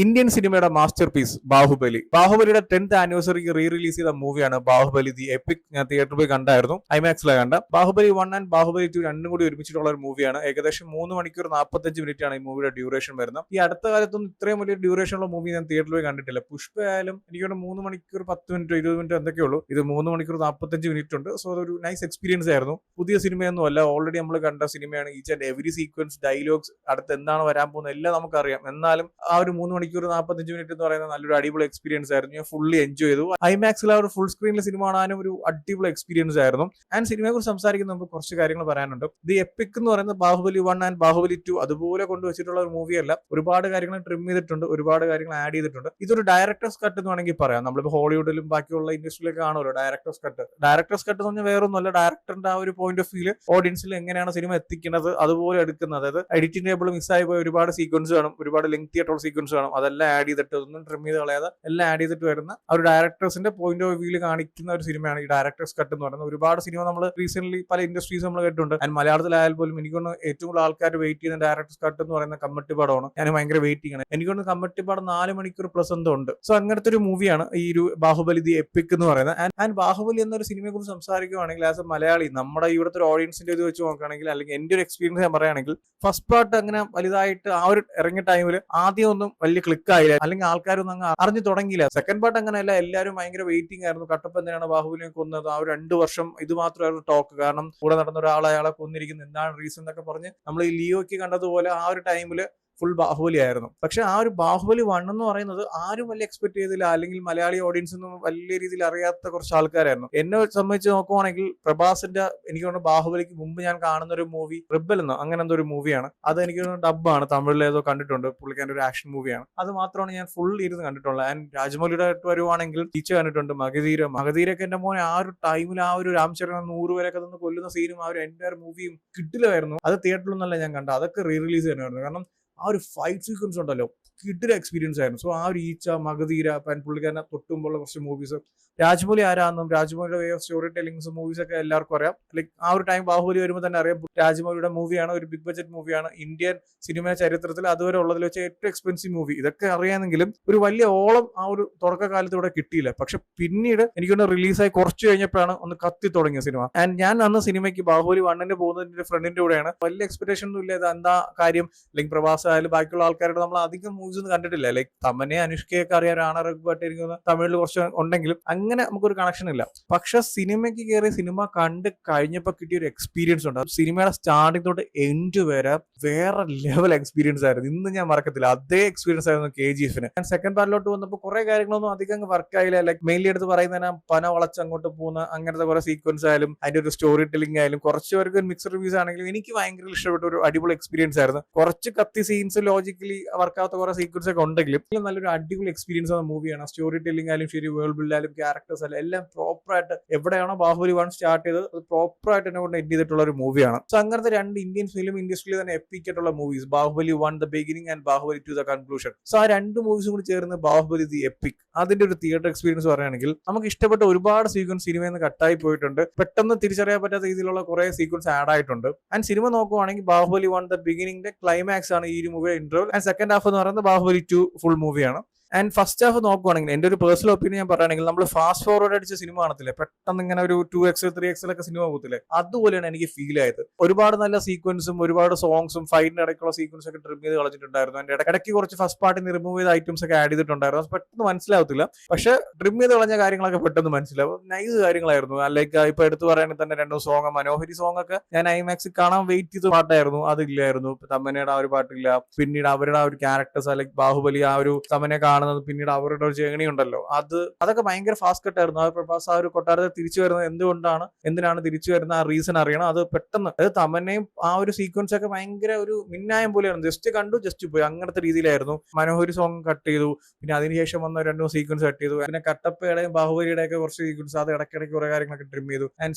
Indian സിനിമയുടെ master piece ബാഹുബലിയുടെ 10th ആനിവേഴ്സറിക്ക് release ചെയ്ത മൂവിയാണ് ബാഹുബലി ദി എപ്പിക്. ഞാൻ തിയേറ്ററിൽ പോയി കണ്ടായിരുന്നു, ഐമാക്സിലാണ് കണ്ട. ബാഹുബലി 1 ആൻഡ് ബാഹുബലി 2 രണ്ടും കൂടി ഒരുമിച്ചിട്ടുള്ള ഒരു മൂവിയാണ്. ഏകദേശം 3 മണിക്കൂർ 45 മിനിറ്റ് ആണ് ഈ മൂവിയുടെ ഡ്യൂറേഷൻ വരുന്നത്. ഈ അടുത്ത കാലത്തൊന്നും ഇത്രയും വലിയ ഡ്യൂറേഷൻ ഉള്ള മൂവി ഞാൻ തിയേറ്ററിൽ പോയി കണ്ടിട്ടില്ല. പുഷ്പ ആയാലും എനിക്ക് 3 മണിക്കൂർ 10 മിനിറ്റ് 20 മിനിറ്റ് എന്തൊക്കെയുള്ളൂ. ഇത് 3 മണിക്കൂർ 45 മിനിറ്റ് ഉണ്ട്. സോ അതൊരു നൈസ് എക്സ്പീരിയൻസ് ആയിരുന്നു. പുതിയ സിനിമയൊന്നും അല്ല, ഓൾറെഡി നമ്മൾ കണ്ട സിനിമയാണ്. Each and every sequence, dialogues, അടുത്ത് എന്താണ് വരാൻ പോകുന്നത് എല്ലാം നമുക്കറിയാം. എന്നാലും ആ ഒരു 3 മണിക്കൂർ 45 മിനിറ്റ് എന്ന് പറയുന്നത് നല്ലൊരു അടിപൊളി എക്സ്പീരിയൻസ് ആയിരുന്നു. ഞാൻ ഫുള്ളി എൻജോയ് ചെയ്തു. ഐമാക്സിൽ ആ ഒരു ഫുൾ സ്ക്രീനിലെ സിനിമ കാണാനും ഒരു അടിപൊളി എക്സ്പീരിയൻസ് ആയിരുന്നു. ആൻഡ് സിനിമയെ കുറിച്ച് സംസാരിക്കുന്ന നമുക്ക് കുറച്ച് കാര്യങ്ങൾ പറയാനുണ്ട്. ദി എപ്പിക് എന്ന് പറയുന്നത് ബാഹുബലി 1 ആൻഡ് ബാഹുബലി 2 അതുപോലെ കൊണ്ടുവച്ചിട്ടുള്ള ഒരു മൂവിയല്ല. ഒരുപാട് കാര്യങ്ങൾ ട്രിം ചെയ്തിട്ടുണ്ട്, ഒരുപാട് കാര്യങ്ങൾ ആഡ് ചെയ്തിട്ടുണ്ട്. ഇതൊരു ഡയറക്ടേഴ്സ് കട്ട് എന്ന് വേണമെങ്കിൽ പറയാം. നമ്മളിപ്പോൾ ഹോളിവുഡിലും ബാക്കിയുള്ള ഇൻഡസ്ട്രിയിലൊക്കെ കാണുമല്ലോ ഡയറക്ടേഴ്സ് കട്ട്. ഡയറക്ടേഴ്സ് കട്ട് എന്ന് പറഞ്ഞാൽ വേറൊന്നുമല്ല, ഡയറക്ടറിന്റെ ആ ഒരു പോയിന്റ് ഓഫ് വ്യൂ ഓഡിയൻസിൽ എങ്ങനെയാണ് സിനിമ എത്തിക്കുന്നത് അതുപോലെ എടുക്കുന്നത്. അതായത് എഡിറ്റിംഗ് ടേബിൾ മിസ്സായി പോയ ഒരുപാട് സീക്വൻസ് കാണും, ഒരുപാട് ലെങ്തി ആയിട്ടുള്ള സീക്വൻസ് കാണും. അതെല്ലാം ആഡ് ചെയ്തിട്ട് ഒന്നും ട്രിം ചെയ്ത് കളയാതെ എല്ലാം ആഡ് ചെയ്തിട്ട് വരുന്ന ഒരു ഡയറക്ടേഴ്സിന്റെ പോയിന്റ് ഓഫ് വ്യൂ കാണിക്കുന്ന ഒരു സിനിമയാണ് ഈ ഡയറക്ടേഴ്സ് കട്ട് എന്ന് പറയുന്നത്. ഒരുപാട് സിനിമ നമ്മൾ റീസെന്റ് പല ഇൻഡസ്ട്രീസ് നമ്മൾ കേട്ടിട്ടുണ്ട്. ആൻഡ് മലയാളത്തിലായാൽ പോലും എനിക്കൊന്ന് ഏറ്റവും കൂടുതൽ ആൾക്കാർ വെയിറ്റ് ചെയ്യുന്ന ഡയറക്ടേഴ്സ് കട്ട് എന്ന് പറയുന്ന കമ്മട്ടിപ്പാടമാണ്. ഞാൻ ഭയങ്കര വെയിറ്റിംഗ് ആണ്. എനിക്കൊന്ന് കമ്മട്ടിപ്പാടം 4 മണിക്കൂർ പ്ലസ് എന്തോ ഉണ്ട്. സോ അങ്ങനത്തെ ഒരു മൂവിയാണ് ഈ ഒരു ബാഹുബലി ദി എപ്പിക് എന്ന് പറയുന്നത്. ആൻഡ് ബാഹുബലി എന്നൊരു സിനിമയെ കുറിച്ച് സംസാരിക്കുകയാണെങ്കിൽ ആസ് എ മലയാളി നമ്മുടെ ഇവിടുത്തെ ഒരു ഓഡിയൻസിന്റെ ഇത് വെച്ച് നോക്കുകയാണെങ്കിൽ, അല്ലെങ്കിൽ എന്റെ ഒരു എക്സ്പീരിയൻസ് ഞാൻ പറയുകയാണെങ്കിൽ, ഫസ്റ്റ് പാർട്ട് അങ്ങനെ വലുതായിട്ട് ആ ഒരു ഇറങ്ങിയ ടൈമിൽ ആദ്യം ഒന്നും വലിയ ക്ലിക്ക് ആയില്ല, അല്ലെങ്കിൽ ആൾക്കാരൊന്നും അങ്ങ് അറിഞ്ഞു തുടങ്ങിയില്ല. സെക്കൻഡ് പാർട്ട് അങ്ങനെയല്ല, എല്ലാവരും ഭയങ്കര വെയിറ്റിംഗ് ആയിരുന്നു. കട്ടപ്പ എന്തിനാണ് ബാഹുബലിയെ കൊന്നത്, ആ ഒരു 2 വർഷം ഇത് മാത്രമായിരുന്നു ടോക്ക്. കാരണം കൂടെ നടന്ന ഒരാളെ അയാളെ കൊന്നിരിക്കുന്നത്, എന്താണ് റീസൺ എന്നൊക്കെ പറഞ്ഞ് നമ്മൾ ഈ ലിയോയ്ക്ക് കണ്ടതുപോലെ ആ ഒരു ടൈമില് ഫുൾ ബാഹുബലി ആയിരുന്നു. പക്ഷെ ആ ഒരു ബാഹുബലി 1 എന്ന് പറയുന്നത് ആരും വലിയ എക്സ്പെക്ട് ചെയ്തില്ല, അല്ലെങ്കിൽ മലയാളി ഓഡിയൻസ് ഒന്നും വലിയ രീതിയിൽ അറിയാത്ത കുറച്ച് ആൾക്കാരായിരുന്നു. എന്നെ സംബന്ധിച്ച് നോക്കുവാണെങ്കിൽ പ്രഭാസിന്റെ എനിക്ക് തോന്നുന്നു ബാഹുബലിക്ക് മുമ്പ് ഞാൻ കാണുന്ന ഒരു മൂവി റിബൽ എന്നോ അങ്ങനെ എന്തോ ഒരു മൂവിയാണ്. അത് എനിക്ക് ഡബ്ബാണ്, തമിഴിലേതോ കണ്ടിട്ടുണ്ട്. പുള്ളിക്കാരൻ്റെ ഒരു ആക്ഷൻ മൂവിയാണ്. അത് മാത്രമാണ് ഞാൻ ഫുൾ ഇരുന്ന് കണ്ടിട്ടുള്ളത്. ആൻഡ് രാജമൗലിയുടെ വരുവാണെങ്കിൽ ടീച്ചർ കണ്ടിട്ടുണ്ട്. മഗധീരൊക്കെ എന്റെ മോനെ ആ ഒരു ടൈമിൽ ആ ഒരു രാംചരൺ 100 പേരൊക്കെ നിന്ന് കൊല്ലുന്ന സീനും ആ ഒരു എൻ്റയർ മൂവിയും കിട്ടില്ലായിരുന്നു. അത് തിയേറ്ററിലൊന്നല്ല ഞാൻ കണ്ടത്, അതൊക്കെ റീറിലീസ് തന്നെയായിരുന്നു. കാരണം ആ ഒരു ഫൈറ്റ് സീക്വൻസ് ഉണ്ടല്ലോ, കിട്ടിയ എക്സ്പീരിയൻസ് ആയിരുന്നു. സോ ആ ഒരു മഗധീര പുള്ളിക്കാരനെ തൊട്ടുമ്പോഴുള്ള കുറച്ച് മൂവീസ്, രാജമൗലി ആരാന്നും രാജമൗലിയുടെ way of story tellings movies ഒക്കെ എല്ലാവർക്കും അറിയാം. ലൈക്ക് ആ ഒരു ടൈം ബാഹുബലി വരുമ്പോൾ തന്നെ അറിയാം രാജമൗലിയുടെ മൂവിയാണ്, ഒരു ബിഗ് ബഡ്ജറ്റ് മൂവിയാണ്, ഇന്ത്യൻ സിനിമ ചരിത്രത്തിൽ അതുവരെ ഉള്ളതിൽ വെച്ച് ഏറ്റവും എക്സ്പെൻസീവ് മൂവി. ഇതൊക്കെ അറിയാമെങ്കിലും ഒരു വലിയ ഓളം ആ ഒരു തുടക്കകാലത്ത് ഇവിടെ കിട്ടിയില്ല. പക്ഷെ പിന്നീട് എനിക്കൊന്ന് റിലീസായി കുറച്ച് കഴിഞ്ഞപ്പോഴാണ് ഒന്ന് കത്തി തുടങ്ങിയ സിനിമ. ആൻഡ് ഞാൻ അന്ന് സിനിമയ്ക്ക് ബാഹുബലി 1 പോകുന്നതിന്റെ ഫ്രണ്ടിന്റെ കൂടെയാണ്. വലിയ എക്സ്പെക്ടേഷൻ ഒന്നും ഇല്ല, ഇത് എന്താ കാര്യം, അല്ലെങ്കിൽ പ്രഭാസ് ആയാലും ബാക്കിയുള്ള ആൾക്കാരുടെ നമ്മൾ അധികം മൂവീസ് ഒന്നും കണ്ടിട്ടില്ല. ലൈക്ക് തമനെ അനുഷ്കയൊക്കെ അറിയാം, രാണ റഘുപാട്ടായിരിക്കും തമിഴിൽ കുറച്ച് ഉണ്ടെങ്കിലും അങ്ങനെ നമുക്കൊരു കണക്ഷൻ ഇല്ല. പക്ഷെ സിനിമയ്ക്ക് കയറി സിനിമ കണ്ട് കഴിഞ്ഞപ്പോൾ കിട്ടിയ ഒരു എക്സ്പീരിയൻസ് ഉണ്ട്. സിനിമയുടെ സ്റ്റാർട്ടിംഗ് തൊട്ട് എൻഡ് വരെ വേറെ ലെവൽ എക്സ്പീരിയൻസ് ആയിരുന്നു. ഇന്ന് ഞാൻ മറക്കത്തില്ല, അതേ എക്സ്പീരിയൻസ് ആയിരുന്നു KGF-ന്. ഞാൻ സെക്കൻഡ് പാർട്ടിലോട്ട് വന്നപ്പോൾ കുറെ കാര്യങ്ങളൊന്നും അധികം വർക്ക് ആയില്ല. ലൈക്ക് മെയിൻലി എടുത്ത് പറയുന്നതിന് പന വളച്ച് അങ്ങോട്ട് പോകുന്ന അങ്ങനത്തെ കുറെ സീക്വൻസ് ആയാലും അതിന്റെ ഒരു സ്റ്റോറി ടെല്ലിംഗ് ആയാലും കുറച്ച് പേർക്ക് മിക്സ് റിവ്യൂസ് ആണെങ്കിലും എനിക്ക് ഭയങ്കര ഇഷ്ടപ്പെട്ട ഒരു അടിപൊളി എക്സ്പീരിയൻസ് ആയിരുന്നു. കുറച്ച് കത്തി സീൻസ് ലോജിക്കലി വർക്കാത്ത കുറെ സീക്വൻസ് ഒക്കെ ഉണ്ടെങ്കിലും നല്ലൊരു അടിപൊളി എക്സ്പീരിയൻസ് ആയ മൂവിയാണ്. സ്റ്റോറി ടെല്ലിംഗ് ആയാലും ശരി, വേൾഡ് ബിൽഡ് ആയാലും ക്യാരക്ടേഴ്സ് ആയാലും എല്ലാം പ്രോപ്പറായിട്ട് എവിടെയാണോ ബാഹുബലി 1 സ്റ്റാർട്ട് ചെയ്തത് അത് പ്രോപ്പറായിട്ട് എന്നെ കൊണ്ട് എൻഡ് ചെയ്തിട്ടുള്ള ഒരു മൂവിയാണ്. സോ അങ്ങനത്തെ 2 ഇന്ത്യൻ ഫിലിം ഇൻഡസ്ട്രിയിൽ തന്നെ എപ്പിക്കായിട്ടുള്ള movies, Baahubali 1 the beginning and Baahubali 2 the conclusion. So ആ 2 മൂവീസും കൂടി ചേർന്ന് ബാഹുബലി ദി എപ്പിക്, അതിന്റെ ഒരു തിയേറ്റർ എക്സ്പീരിയൻസ് പറയുകയാണെങ്കിൽ നമുക്ക് ഇഷ്ടപ്പെട്ട ഒരുപാട് സീക്വൻസ് സിനിമയിൽ നിന്ന് കട്ടായി പോയിട്ടുണ്ട്. പെട്ടെന്ന് തിരിച്ചറിയാൻ പറ്റാത്ത രീതിയിലുള്ള കുറെ സീക്വൻസ് ആഡ് ആയിട്ടുണ്ട്. ആൻഡ് സിനിമ നോക്കുവാണെങ്കിൽ ബാഹുബലി 1 ദ ബിഗിനിങ്ങിന്റെ ക്ലൈമാക്സ് ആണ് ഈ ഒരു മൂവിയുടെ ഇന്റർവൽ. ആൻഡ് സെക്കൻഡ് ഹാഫ് എന്ന് പറയുന്നത് ബാഹുബലി 2 ഫുൾ മൂവിയാണ്. ആൻഡ് ഫസ്റ്റ് ഹാഫ് നോക്കുവാണെങ്കിൽ എന്റെ ഒരു പേഴ്സണൽ ഒപ്പീനിയൻ ഞാൻ പറയുകയാണെങ്കിൽ നമ്മൾ ഫാസ്റ്റ് ഫോർവേഡ് അടിച്ച സിനിമ കാണത്തില്ലേ, പെട്ടെന്ന് ഇങ്ങനെ ഒരു 2x 3x സിനിമ പോകത്തില്ലേ, അതുപോലെയാണ് എനിക്ക് ഫീൽ ആയത്. ഒരുപാട് നല്ല സീക്വൻസും ഒരുപാട് സോങ്സും ഫൈറ്റിന് ഇടയ്ക്കുള്ള സീക്വൻസ് ഒക്കെ ട്രിം ചെയ്ത് കളഞ്ഞിട്ടുണ്ടായിരുന്നു. അതിന്റെ ഇടയ്ക്ക് കുറച്ച് ഫസ്റ്റ് പാർട്ടിൽ റിമൂവ് ചെയ്ത ഐറ്റംസ് ഒക്കെ ആഡ് ചെയ്തിട്ടുണ്ടായിരുന്നു. അത് പെട്ടെന്ന് മനസ്സിലാവത്തില്ല, പക്ഷെ ട്രിം ചെയ്ത് കളഞ്ഞ കാര്യങ്ങളൊക്കെ പെട്ടെന്ന് മനസ്സിലാവും. നൈസ് കാര്യങ്ങളായിരുന്നു. ലൈക്ക് ഇപ്പൊ എടുത്ത് പറയുകയാണെങ്കിൽ തന്നെ 2 സോങ്, മനോഹരി സോങ് ഒക്കെ ഞാൻ ഐമാക്സിൽ കാണാൻ വെയിറ്റ് ചെയ്ത പാട്ടായിരുന്നു, അതില്ലായിരുന്നു. തമനയുടെ ആ ഒരു പാട്ടില്ല. പിന്നീട് അവരുടെ ആ ഒരു ക്യാരക്ടേഴ്സ്, അല്ലെങ്കിൽ ബാഹുബലി ആ ഒരു തമനെ കാണുന്നത്, പിന്നീട് അവരുടെ ഒരു ജേണി ഉണ്ടല്ലോ, അതൊക്കെ ഭയങ്കര ഫാസ്റ്റ് കട്ടായിരുന്നു. ആ പ്രഭാസ് ആ ഒരു കൊട്ടാരത്തിൽ തിരിച്ചു വരുന്നത് എന്തിനാണ് തിരിച്ചു വരുന്ന ആ റീസൺ അറിയണം. അത് പെട്ടെന്ന് തമന്നയും ആ ഒരു സീക്വൻസ് ഒക്കെ ഭയങ്കര ഒരു മിന്നായം പോലെയായിരുന്നു. ജസ്റ്റ് കണ്ടു ജസ്റ്റ് പോയി, അങ്ങനത്തെ രീതിയിലായിരുന്നു. മനോഹരി സോങ് കട്ട് ചെയ്തു, പിന്നെ അതിനുശേഷം വന്ന 2 സീക്വൻസ് കട്ട് ചെയ്തു. പിന്നെ കട്ടപ്പയുടെയും ബാഹുബലിയുടെ ഒക്കെ കുറച്ച് സീക്വൻസ് അത് ഇടയ്ക്കിടയ്ക്ക് കുറെ കാര്യങ്ങളൊക്കെ ട്രിം ചെയ്തു. ആൻഡ്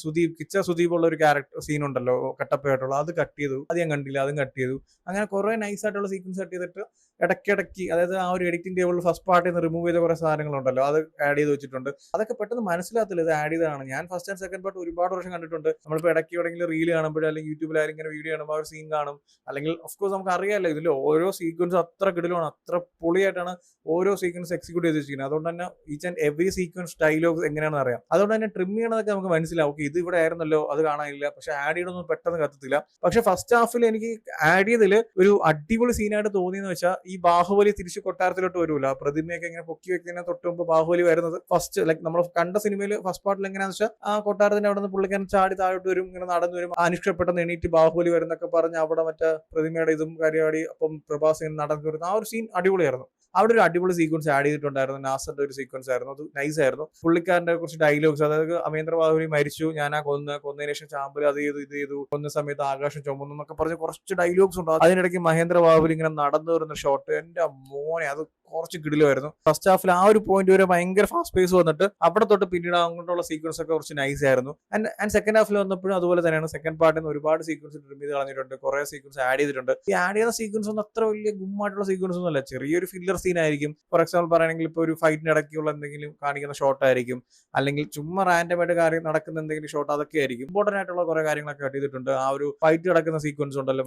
സുദീപ് ഉള്ള ഒരു ക്യാരക്ടർ സീൻ ഉണ്ടല്ലോ കട്ടപ്പയായിട്ടുള്ള, അത് കട്ട് ചെയ്തു. അത് ഞാൻ കണ്ടില്ല, അതും കട്ട് ചെയ്തു. അങ്ങനെ കുറെ നൈസ് ആയിട്ടുള്ള സീക്വൻസ് കട്ട് ചെയ്തിട്ട് ഇടയ്ക്കിടയ്ക്ക് അതായത് ആ ഒരു എഡിറ്റിംഗ് ടേബിളിൽ ഫസ്റ്റ് പാർട്ടിൽ നിന്ന് റിമൂവ് ചെയ്ത കുറെ സാധനങ്ങളുണ്ടല്ലോ, അത് ആഡ് ചെയ്ത് വെച്ചിട്ടുണ്ട്. അതൊക്കെ പെട്ടെന്ന് മനസ്സിലാകത്തില്ല ഇത് ആഡ് ചെയ്തതാണ്. ഞാൻ ഫസ്റ്റ് ആൻഡ് സെക്കൻഡ് പാർട്ട് ഒരുപാട് വർഷം കണ്ടിട്ടുണ്ട്. നമ്മളിപ്പോൾ ഇടയ്ക്ക് എവിടെയെങ്കിലും റീൽ കാണുമ്പോഴോ അല്ലെങ്കിൽ യൂട്യൂബിലായാലും ഇങ്ങനെ വീഡിയോ കാണുമ്പോൾ ആ ഒരു സീൻ കാണും. അല്ലെങ്കിൽ ഓഫ് കോഴ്സ് നമുക്ക് അറിയാമല്ലോ ഇതിൽ ഓരോ സീക്വൻസും അത്ര കിടിലമാണ്, അത്ര പൊളിയായിട്ടാണ് ഓരോ സീക്വൻസ് എക്സിക്യൂട്ട് ചെയ്ത് വെച്ചിരിക്കുന്നത്. അതുകൊണ്ട് തന്നെ each and every sequence dialogues എങ്ങനെയാണെന്ന് അറിയാം. അതുകൊണ്ട് തന്നെ ട്രിം ചെയ്യണതൊക്കെ നമുക്ക് മനസ്സിലാവും. ഓക്കെ, ഇത് ഇവിടെ ആയിരുന്നല്ലോ, അത് കാണാനില്ല. പക്ഷെ ആഡ് ചെയ്യണമെന്ന് പെട്ടെന്ന് കത്തത്തില്ല. പക്ഷെ ഫസ്റ്റ് ഹാഫിൽ എനിക്ക് ആഡ് ചെയ്തതിൽ ഒരു അടിപൊളി സീനായിട്ട് തോന്നിയെന്ന് വെച്ചാൽ ഈ ബാഹുബലി തിരിച്ച് കൊട്ടാരത്തിലോട്ട് വരുമല്ലോ, പ്രതിമയൊക്കെ ഇങ്ങനെ പൊക്കി വെക്കുന്നതിന് തൊട്ട് മുമ്പ് ബാഹുബലി വരുന്നത് ഫസ്റ്റ് ലൈക്ക് നമ്മൾ കണ്ട സിനിമയിൽ ഫസ്റ്റ് പാർട്ടിൽ എങ്ങനെയാണെന്ന് വെച്ചാൽ ആ കൊട്ടാരത്തിന്റെ അവിടെ നിന്ന് പുള്ളിക്കാരൻ ചാടി താഴോട്ട് വരും, ഇങ്ങനെ നടന്നു വരും, അനുഷ്കപ്പെട്ടെന്ന് എണീറ്റ് ബാഹുബലി വരുന്നൊക്കെ പറഞ്ഞ് അവിടെ മറ്റേ പ്രതിമയുടെ ഇതും കാര്യമാടി അപ്പം പ്രഭാസ് ഇങ്ങനെ നടന്നു വരുന്ന ആ ഒരു സീൻ അടിപൊളിയായിരുന്നു. അവിടെ ഒരു അടിപൊളി സീക്വൻസ് ആഡ് ചെയ്തിട്ടുണ്ടായിരുന്നു. നാസറിന്റെ ഒരു സീക്വൻസ് ആയിരുന്നു, അത് നൈസ് ആയിരുന്നു. പുള്ളിക്കാരന്റെ കുറച്ച് ഡയലോഗ്സ്, അതായത് അമേന്ദ്ര ബാഹുബലി മരിച്ചു, ഞാനാ കൊന്നതിന് ശേഷം ചാമ്പല് അത് ചെയ്തു ഇത് ചെയ്തു, കൊന്ന സമയത്ത് ആകാശം ചുമന്നു എന്നൊക്കെ പറഞ്ഞ് കുറച്ച് ഡയലോഗ്സ് ഉണ്ട്. അതിനിടയ്ക്ക് മഹേന്ദ്ര ബാഹുബലി ഇങ്ങനെ നടന്നു വരുന്ന ഷോട്ട്, എന്റെ മോനെ അത് കുറച്ച് കിടിലുമായിരുന്നു. ഫസ്റ്റ് ഹാഫിൽ ആ ഒരു പോയിന്റ് വരെ ഭയങ്കര ഫാസ്റ്റ് പേസ് വന്നിട്ട് അവിടെ തൊട്ട് പിന്നീട് അങ്ങോട്ടുള്ള സീക്വൻസ് ഒക്കെ കുറച്ച് നൈസ് ആയിരുന്നു. ആൻഡ് സെക്കൻഡ് ഹാഫിൽ വന്നപ്പോഴും അതുപോലെ തന്നെയാണ്. സെക്കൻഡ് പാർട്ടിൽ നിന്ന് ഒരുപാട് സീക്വൻസ് ട്രിം ചെയ്ത് കളഞ്ഞിട്ടുണ്ട്, കുറെ സീക്വൻസ് ആഡ് ചെയ്തിട്ടുണ്ട്. ഈ ആഡ് ചെയ്യുന്ന സീക്വൻസ് ഒന്നും അത്ര വലിയ ഗുമ്മായിട്ടുള്ള സീക്വൻസ് ഒന്നും അല്ല, ചെറിയൊരു ഫില്ലർ സീൻ ആയിരിക്കും. ഫോർ എക്സാമ്പിൾ പറയുകയാണെങ്കിൽ ഇപ്പോൾ ഒരു ഫൈറ്റിന് ഇടയ്ക്കുള്ള എന്തെങ്കിലും കാണിക്കുന്ന ഷോട്ട് ആയിരിക്കും, അല്ലെങ്കിൽ ചുമ്മാ റാൻഡമായിട്ട് കാര്യം നടക്കുന്ന എന്തെങ്കിലും ഷോട്ട്, അതൊക്കെ ആയിരിക്കും. ഇമ്പോർട്ടന്റ് ആയിട്ടുള്ള കുറെ കാര്യങ്ങളൊക്കെ കട്ട് ചെയ്തിട്ടുണ്ട്. ആ ഒരു ഫൈറ്റ് നടക്കുന്ന സീക്വൻസ് ഉണ്ടല്ലോ,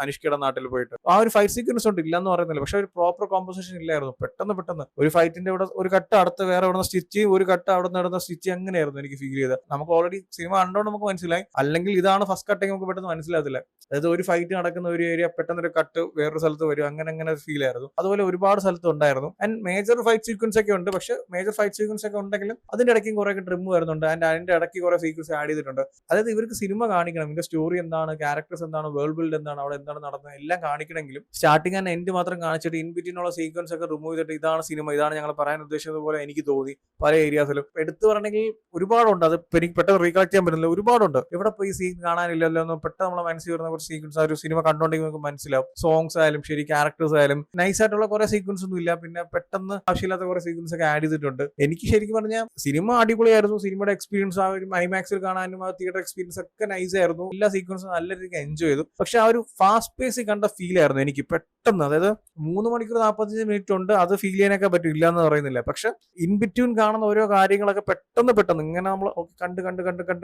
അനുഷ്കയുടെ നാട്ടിൽ പോയിട്ട് ആ ഒരു ഫൈറ്റ് സീക്വൻസ് ഉണ്ട്, ഇല്ലെന്ന് പറയുന്നില്ല. പക്ഷെ ഒരു പ്രോപ്പർ കോമ്പോസിഷൻ ഇല്ലായിരുന്നു. പെട്ടെന്ന് ഒരു ഫൈറ്റിന്റെ ഇവിടെ ഒരു കട്ട് അടുത്ത് വേറെ അവിടെ സ്റ്റിച്ച്, ഒരു കട്ട് അവിടെ നടന്ന സ്റ്റിച്ച്, അങ്ങനെയായിരുന്നു എനിക്ക് ഫീൽ ചെയ്തത്. നമുക്ക് ഓൾറെഡി സിനിമ കണ്ടോണ്ട് നമുക്ക് മനസ്സിലായി, അല്ലെങ്കിൽ ഇതാണ് ഫസ്റ്റ് കട്ടെങ്കിൽ നമുക്ക് പെട്ടെന്ന് മനസ്സിലാകത്തില്ല. അതായത് ഒരു ഫൈറ്റ് നടക്കുന്ന ഒരു ഏരിയ പെട്ടെന്ന് ഒരു കട്ട് വേറൊരു സ്ഥലത്ത് വരും, അങ്ങനെ ഫീൽ ആയിരുന്നു. അതുപോലെ ഒരുപാട് സ്ഥലത്ത് ഉണ്ടായിരുന്നു. ആൻഡ് മേജർ ഫൈറ്റ് സീക്വൻസ് ഒക്കെ ഉണ്ട്, പക്ഷെ മേജർ ഫൈറ്റ് സീക്വൻസ് ഒക്കെ ഉണ്ടെങ്കിലും അതിന്റെ ഇടയ്ക്കും കുറെ ട്രിം വരുന്നുണ്ട്. ആൻഡ് അതിന്റെ ഇടയ്ക്ക് കുറെ സീക്വൻസ് ആഡ് ചെയ്തിട്ടുണ്ട്. അതായത് ഇവർക്ക് സിനിമ കാണിക്കണം, ഇതിന്റെ സ്റ്റോറി എന്താണ്, ക്യാരക്ടേഴ്സ് എന്താണ്, വേൾഡ് ബിൽഡ് എന്താണ്, അവിടെ എന്താണ് നടന്നത് എല്ലാം കാണിക്കണമെങ്കിലും സ്റ്റാർട്ടിംഗ് ആൻഡ് എൻഡ് മാത്രം കാണിച്ചിട്ട് ഇൻ ബിറ്റ്വീനുള്ള സീക്വൻസ് ഒക്കെ റിമൂവ് ചെയ്തിട്ട് ഇതാണ് സിനിമ, ഇതാണ് ഞങ്ങൾ പറയാൻ ഉദ്ദേശിച്ചത് പോലെ എനിക്ക് തോന്നി. പല ഏരിയാസിലും എടുത്തു പറയണമെങ്കിൽ ഒരുപാടുണ്ട്, അത് എനിക്ക് പെട്ടെന്ന് റീകളക്ട് ചെയ്യാൻ പറ്റുന്നില്ല, ഒരുപാടുണ്ട്. ഇവിടെ പോയി സീൻ കാണാനില്ലല്ലോ എന്ന് പെട്ടെന്ന് നമ്മളെ മനസ്സിൽ വരുന്ന കുറച്ച് സീക്വൻസ് ആ ഒരു സിനിമ കണ്ടോണ്ടെങ്കിൽ നമുക്ക് മനസ്സിലാവും. സോങ്സ് ആയാലും ശരി, ക്യാരക്ടേഴ്സ് ആയാലും നൈസ് ആയിട്ടുള്ള കുറെ സീക്വൻസ് ഒന്നും ഇല്ല. പിന്നെ പെട്ടെന്ന് ആവശ്യമില്ലാത്ത കുറെ സീക്വൻസ് ഒക്കെ ആഡ് ചെയ്തിട്ടുണ്ട്. എനിക്ക് ശരിക്കും പറഞ്ഞാൽ സിനിമ അടിപൊളിയായിരുന്നു. സിനിമയുടെ എക്സ്പീരിയൻസ് ആ ഒരു ഐമാക്സിൽ കാണാനും ആ തിയേറ്റർ എക്സ്പീരിയൻസ് ഒക്കെ നൈസ് ആയിരുന്നു. എല്ലാ സീക്വൻസും നല്ല രീതിക്ക് എൻജോയ് ചെയ്തു. പക്ഷെ ആ ഒരു ഫാസ്റ്റ് പേസിൽ കണ്ട ഫീൽ ആയിരുന്നു എനിക്ക് പെട്ടെന്ന്. അതായത് 3 മണിക്കൂർ 45 മിനിറ്റ് ഉണ്ട്, അത് ഫീൽ ചെയ്യാനൊക്കെ പറ്റില്ല എന്ന് പറയുന്നില്ല. പക്ഷെ ഇൻ ബിറ്റ്വീൻ കാണുന്ന ഓരോ കാര്യങ്ങളൊക്കെ പെട്ടെന്ന് ഇങ്ങനെ നമ്മൾ കണ്ട്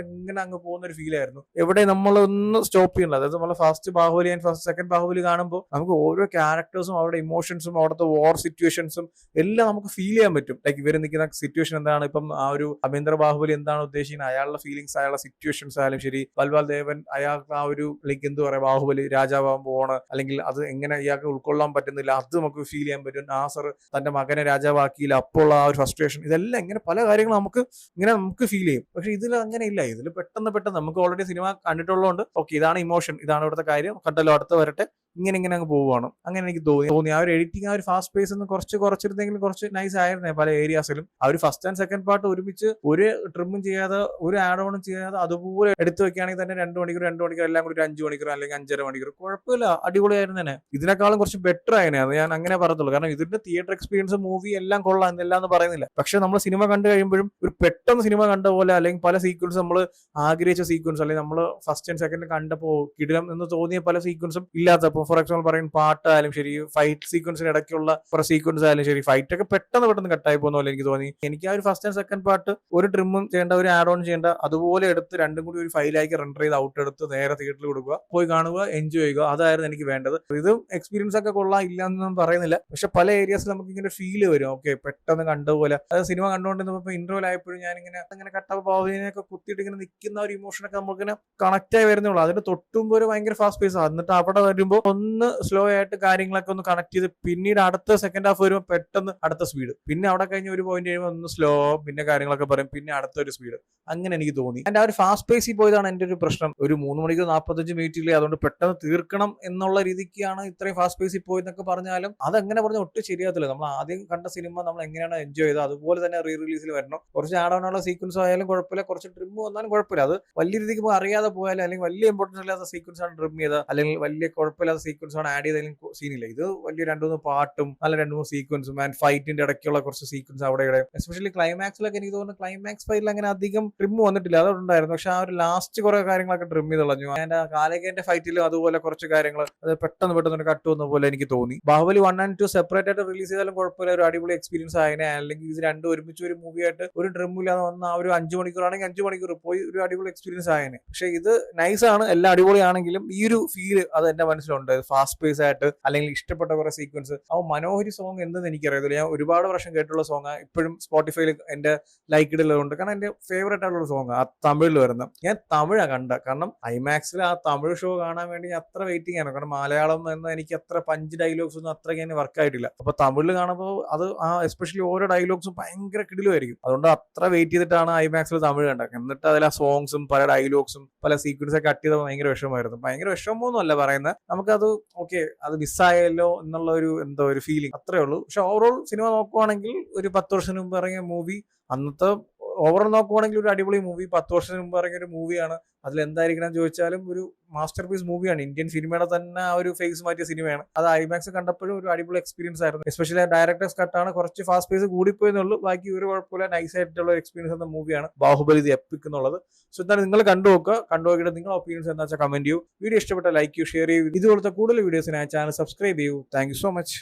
ഇങ്ങനെ അങ്ങ് പോകുന്ന ഒരു ഫീൽ ആയിരുന്നു. എവിടെ നമ്മളൊന്ന് സ്റ്റോപ്പ് ചെയ്യണം. അതായത് നമ്മൾ first Baahubali and second Baahubali കാണുമ്പോൾ നമുക്ക് ഓരോ ക്യാരക്ടേഴ്സും അവരുടെ ഇമോഷൻസും അവിടുത്തെ വാർ സിറ്റുവേഷൻസും എല്ലാം നമുക്ക് ഫീൽ ചെയ്യാൻ പറ്റും. ലൈക്ക് ഇവർ നിൽക്കുന്ന സിറ്റുവേഷൻ എന്താണ്, ഇപ്പം ആ ഒരു അമേന്ദ്ര ബാഹുബലി എന്താണ് ഉദ്ദേശിക്കുന്നത്, അയാളുടെ ഫീലിംഗ്സ്, അയാളുടെ സിറ്റുവേഷൻസ് ആയാലും ശരി, ബൽവാൽ ദേവൻ അയാൾക്ക് ആ ഒരു ലൈക്ക് എന്ത് പറയാ ബാഹുബലി രാജാവാകാൻ പോവാണ്, അല്ലെങ്കിൽ അത് എങ്ങനെ ഇയാൾക്ക് ഉൾക്കൊള്ളാൻ പറ്റുന്നില്ല, അത് നമുക്ക് ഫീൽ ചെയ്യാൻ പറ്റും. നാസർ തന്റെ മകനെ രാജാവാക്കിയില്ല, അപ്പോൾ ആ ഒരു ഫ്രസ്ട്രേഷൻ, ഇതെല്ലാം ഇങ്ങനെ പല കാര്യങ്ങളും നമുക്ക് ഫീൽ ചെയ്യും. പക്ഷെ ഇതിൽ അങ്ങനെ ഇല്ല. ഇതിൽ പെട്ടെന്ന് നമുക്ക് ഓൾറെഡി സിനിമ കണ്ടിട്ടുള്ളതുകൊണ്ട് ഓക്കെ ഇതാണ് ഇമോഷൻ, ഇതാണ് ഇവിടുത്തെ കാര്യം, കണ്ടല്ലോ അടുത്ത് വരട്ടെ, ഇങ്ങനെ അങ്ങ് പോവുകയാണ്. അങ്ങനെ എനിക്ക് തോന്നി. ആ ഒരു എഡിറ്റിംഗ്, ആ ഒരു ഫാസ്റ്റ് പേസ് ഒന്ന് കുറച്ചിരുന്നെങ്കിലും കുറച്ച് നൈസ് ആയിരുന്നേ പല ഏരിയാസിലും. ആ ഒരു ഫസ്റ്റ് ആൻഡ് സെക്കൻഡ് പാർട്ട് ഒരുമിച്ച് ഒരു ട്രിമ്മും ചെയ്യാതെ ഒരു ആഡ് ഓണും ചെയ്യാതെ അതുപോലെ എടുത്തു വെക്കുകയാണെങ്കിൽ തന്നെ 2 മണിക്കൂർ എല്ലാം കൂടി ഒരു 5 മണിക്കൂർ അല്ലെങ്കിൽ 5.5 മണിക്കൂർ കുഴപ്പമില്ല, അടിപൊളിയായിരുന്നു തന്നെ. ഇതിനേക്കാളും കുറച്ച് ബെറ്റർ ആയനെ, അത് ഞാൻ അങ്ങനെ പറയത്തുള്ളൂ. കാരണം ഇതിന്റെ തിയേറ്റർ എക്സ്പീരിയൻസ് മൂവി എല്ലാം കൊള്ളാം എന്നെല്ലാം എന്ന് പറയുന്നില്ല. പക്ഷെ നമ്മൾ സിനിമ കണ്ടു കഴിയുമ്പോഴും ഒരു പെട്ടെന്ന് സിനിമ കണ്ട പോലെ, അല്ലെങ്കിൽ പല സീക്വൻസ് നമ്മൾ ആഗ്രഹിച്ച സീക്വൻസ്, അല്ലെങ്കിൽ നമ്മൾ ഫസ്റ്റ് ആൻഡ് സെക്കൻഡ് കണ്ടപ്പോൾ കിടിലം എന്ന് തോന്നിയ പല സീക്വൻസും ഇല്ലാത്തപ്പോൾ, ഫോർ എക്സാമ്പിൾ പറയുന്ന പാട്ടായാലും ശരി, ഫൈറ്റ് സീക്വൻസിന് ഇടയ്ക്കുള്ള കുറെ സീക്വൻസ് ആയാലും ശരി, ഫൈറ്റ് ഒക്കെ പെട്ടെന്ന് കട്ടായി പോകുന്ന പോലെ എനിക്ക് തോന്നി. എനിക്ക് ആ ഒരു ഫസ്റ്റ് ആൻഡ് സെക്കൻഡ് പാർട്ട് ഒരു ട്രിമ്മും ചെയ്യേണ്ട, ഒരു ആഡ് ഓൺ ചെയ്യേണ്ട, അതുപോലെ എടുത്ത് രണ്ടും കൂടി ഒരു ഫൈലാക്കി റെൻഡർ ചെയ്ത് ഔട്ട് എടുത്ത് നേരെ തിയേറ്ററിൽ കൊടുക്കുക, പോയി കാണുക, എൻജോയ് ചെയ്യുക, അതായിരുന്നു എനിക്ക് വേണ്ടത്. ഇത് എക്സ്പീരിയൻസ് ഒക്കെ കൊള്ളാം, ഇല്ല എന്നൊന്നും പറയുന്നില്ല. പക്ഷെ പല ഏരിയാസിൽ നമുക്ക് ഇങ്ങനെ ഫീൽ വരും, ഓക്കെ പെട്ടെന്ന് കണ്ടുപോലെ. അത് സിനിമ കണ്ടുകൊണ്ടിരുന്നപ്പോൾ ഇന്റർവെൽ ആയപ്പോഴും ഞാൻ ഇങ്ങനെ കട്ട പാവിനെയൊക്കെ കുത്തിയിട്ട് ഇങ്ങനെ നിൽക്കുന്ന ഒരു ഇമോഷനൊക്കെ നമുക്കിങ്ങനെ കണക്ട് ആയി വരുന്നുള്ളൂ. അതിന് തൊട്ടുമ്പോൾ ഒരു ഭയങ്കര ഫാസ്റ്റ് പേസ് ആണ്. എന്നിട്ട് അവിടെ വരുമ്പോൾ ഒന്ന് സ്ലോ ആയിട്ട് കാര്യങ്ങളൊക്കെ ഒന്ന് കണക്ട് ചെയ്ത് പിന്നീട് അടുത്ത സെക്കൻഡ് ഹാഫ് വരുമ്പോൾ പെട്ടെന്ന് അടുത്ത സ്പീഡ്, പിന്നെ അവിടെ കഴിഞ്ഞ് ഒരു പോയിന്റ് കഴിയുമ്പോൾ ഒന്ന് സ്ലോ, പിന്നെ കാര്യങ്ങളൊക്കെ പറയും, പിന്നെ അടുത്തൊരു സ്പീഡ്, അങ്ങനെ എനിക്ക് തോന്നി. ആൻഡ് ആ ഒരു ഫാസ്റ്റ് പേസിൽ പോയതാണ് എൻ്റെ ഒരു പ്രശ്നം. ഒരു 3 മണിക്കൂർ 45 മിനിറ്റില്ലേ, അതുകൊണ്ട് പെട്ടെന്ന് തീർക്കണം എന്നുള്ള രീതിക്കാണ് ഇത്രയും ഫാസ്റ്റ് പേസിൽ പോയെന്നൊക്കെ പറഞ്ഞാലും അതെങ്ങനെ പറഞ്ഞാൽ ഒട്ടും ശരിയാകത്തില്ല. നമ്മൾ ആദ്യം കണ്ട സിനിമ നമ്മൾ എങ്ങനെയാണ് എൻജോയ് ചെയ്തത് അതുപോലെ തന്നെ റീ റിലീസിൽ വരണം. കുറച്ച് ആഡ് ഓണുള്ള സീക്വൻസ് ആയാലും കുഴപ്പമില്ല, കുറച്ച് ട്രിം വന്നാലും കുഴപ്പമില്ല. അത് വലിയ രീതിക്ക് അറിയാതെ പോയാലും, അല്ലെങ്കിൽ വലിയ ഇമ്പോർട്ടൻസ് ഇല്ലാത്ത സീക്വൻസ് ആണ് ട്രിം ചെയ്തത്, അല്ലെങ്കിൽ വലിയ കുഴപ്പമില്ലാത്ത സീക്വൻസ് ആണ് ആഡ് ചെയ്തതിലും സീനില്ല. ഇത് വലിയ 2-3 പാട്ടും നല്ല 2-3 സീക്വൻസും ആൻഡ് ഫൈറ്റിന്റെ ഇടയ്ക്കുള്ള കുറച്ച് സീക്വൻസ് അവിടെ ഇവിടെ, എസ്പെഷ്യലി ക്ലൈമാക്സിലൊക്കെ എനിക്ക് തോന്നുന്നു ക്ലൈമാക്സ് ഫൈറ്റിൽ അങ്ങനെ അധികം ട്രിം വന്നിട്ടില്ല, അതുണ്ടായിരുന്നു. പക്ഷെ ആ ഒരു ലാസ്റ്റ് കുറെ കാര്യങ്ങളൊക്കെ ട്രിം ചെയ്ത് കളഞ്ഞു. ആൻഡ് കാലകേന്റെ ഫൈറ്റിലും അതുപോലെ കുറച്ച് കാര്യങ്ങൾ അത് പെട്ടെന്ന് കട്ട് വന്ന പോലെ എനിക്ക് തോന്നി. ബാഹുബലി 1 and 2 സെപ്പറേറ്റ് ആയിട്ട് റിലീസ് ചെയ്താലും കുഴപ്പമില്ല, ഒരു അടിപൊളി എക്സ്പീരിയൻസ് ആയതിനെ. അല്ലെങ്കിൽ ഇത് രണ്ടും ഒരുമിച്ച് ഒരു മൂവി ആയിട്ട് ഒരു ഡ്രിം ഇല്ലാതെ വന്ന ആ ഒരു 5 മണിക്കൂറാണെങ്കിൽ 5 മണിക്കൂർ പോയി ഒരു അടിപൊളി എക്സ്പീരിയൻസ് ആയതിനെ. പക്ഷെ ഇത് നൈസാണ്, എല്ലാം അടിപൊളിയാണെങ്കിലും ഈ ഒരു ഫീല് അത് എന്റെ മനസ്സിലുണ്ട്. ഫാസ്റ്റ് പേസ് ആയിട്ട് അല്ലെങ്കിൽ ഇഷ്ടപ്പെട്ട കുറെ സീക്വൻസ്. ആ മനോഹരി സോങ് എന്തെന്ന് എനിക്കറിയത്തില്ല, ഞാൻ ഒരുപാട് വർഷം കേട്ടുള്ള സോങ്, ഇപ്പോഴും സ്പോട്ടിഫൈയിൽ എന്റെ ലൈക്കിടുള്ളതുകൊണ്ട്. കാരണം എന്റെ ഫേവറേറ്റ് ആയിട്ടുള്ള സോങ് ആ തമിഴിൽ വരുന്ന. ഞാൻ തമിഴാണ് കണ്ട, കാരണം ഐമാക്സിൽ ആ തമിഴ് ഷോ കാണാൻ വേണ്ടി ഞാൻ അത്ര വെയിറ്റിംഗ് ആണ്. കാരണം മലയാളം എന്ന എനിക്ക് അത്ര പഞ്ച് ഡയലോഗ്സ് ഒന്നും അത്രയ്ക്ക് തന്നെ വർക്ക് ആയിട്ടില്ല. അപ്പൊ തമിഴിൽ കാണുമ്പോൾ അത് ആ എസ്പെഷ്യലി ഓരോ ഡയലോഗ്സും ഭയങ്കര കിടിലുമായിരിക്കും. അതുകൊണ്ട് അത്ര വെയിറ്റ് ചെയ്തിട്ടാണ് ഐമാക്സിൽ തമിഴ് കണ്ടത്. എന്നിട്ട് അതിൽ ആ സോങ്സും പല ഡയലോഗ്സും പല സീക്വൻസൊക്കെ കട്ട് ചെയ്തപ്പോൾ ഭയങ്കര വിഷമമായിരുന്നു. ഭയങ്കര വിഷമമൊന്നും അല്ല പറയുന്നത്, നമുക്കത് ഓക്കെ അത് മിസ്സായല്ലോ എന്നുള്ള ഒരു എന്തോ ഒരു ഫീലിംഗ് അത്രേ ഉള്ളൂ. പക്ഷെ ഓവറോൾ സിനിമ നോക്കുവാണെങ്കിൽ ഒരു 10 വർഷത്തിന് മുമ്പ് ഇറങ്ങിയ മൂവി, അന്നത്തെ ഓവറോൾ നോക്കുവാണെങ്കിൽ ഒരു അടിപൊളി മൂവി. 10 വർഷത്തിന് മുമ്പ് ഇറങ്ങിയ ഒരു മൂവിയാണ്. അതിൽ എന്തായിരിക്കണം ചോദിച്ചാലും ഒരു മാസ്റ്റർ പീസ് മൂവിയാണ്. ഇന്ത്യൻ സിനിമയുടെ തന്നെ ആ ഒരു ഫേസ് മാറ്റിയ സിനിമയാണ്. അത് ഐമാക്സ് കണ്ടപ്പോഴും ഒരു അടിപൊളി എക്സ്പീരിയൻസ് ആയിരുന്നു. എസ്പെഷ്യലി ഡയറക്ടേഴ്സ് കട്ടാണ് കുറച്ച് ഫാസ്റ്റ് പേസ് കൂടിപ്പോയെന്നുള്ളൂ, ബാക്കി ഒരു കുഴപ്പമില്ല, നൈസ് ആയിട്ടുള്ള എക്സ്പീരിയൻസ് എന്ന മൂവിയാണ് ബാഹുബലി ദി എപ്പിക് എന്നുള്ളത്. സോ എന്താണ് നിങ്ങൾ കണ്ടുനോക്കിയിട്ട് നിങ്ങളുടെ ഒപ്പീനിയൻസ് എന്താ വെച്ചാൽ കമന്റ് ചെയ്യൂ. വീഡിയോ ഇഷ്ടപ്പെട്ട ലൈക്ക് ചെയ്യൂ, ഷെയർ ചെയ്യൂ. ഇതുപോലത്തെ കൂടുതൽ വീഡിയോസിനായി ചാനൽ സബ്സ്ക്രൈബ് ചെയ്യൂ. Thank you so much.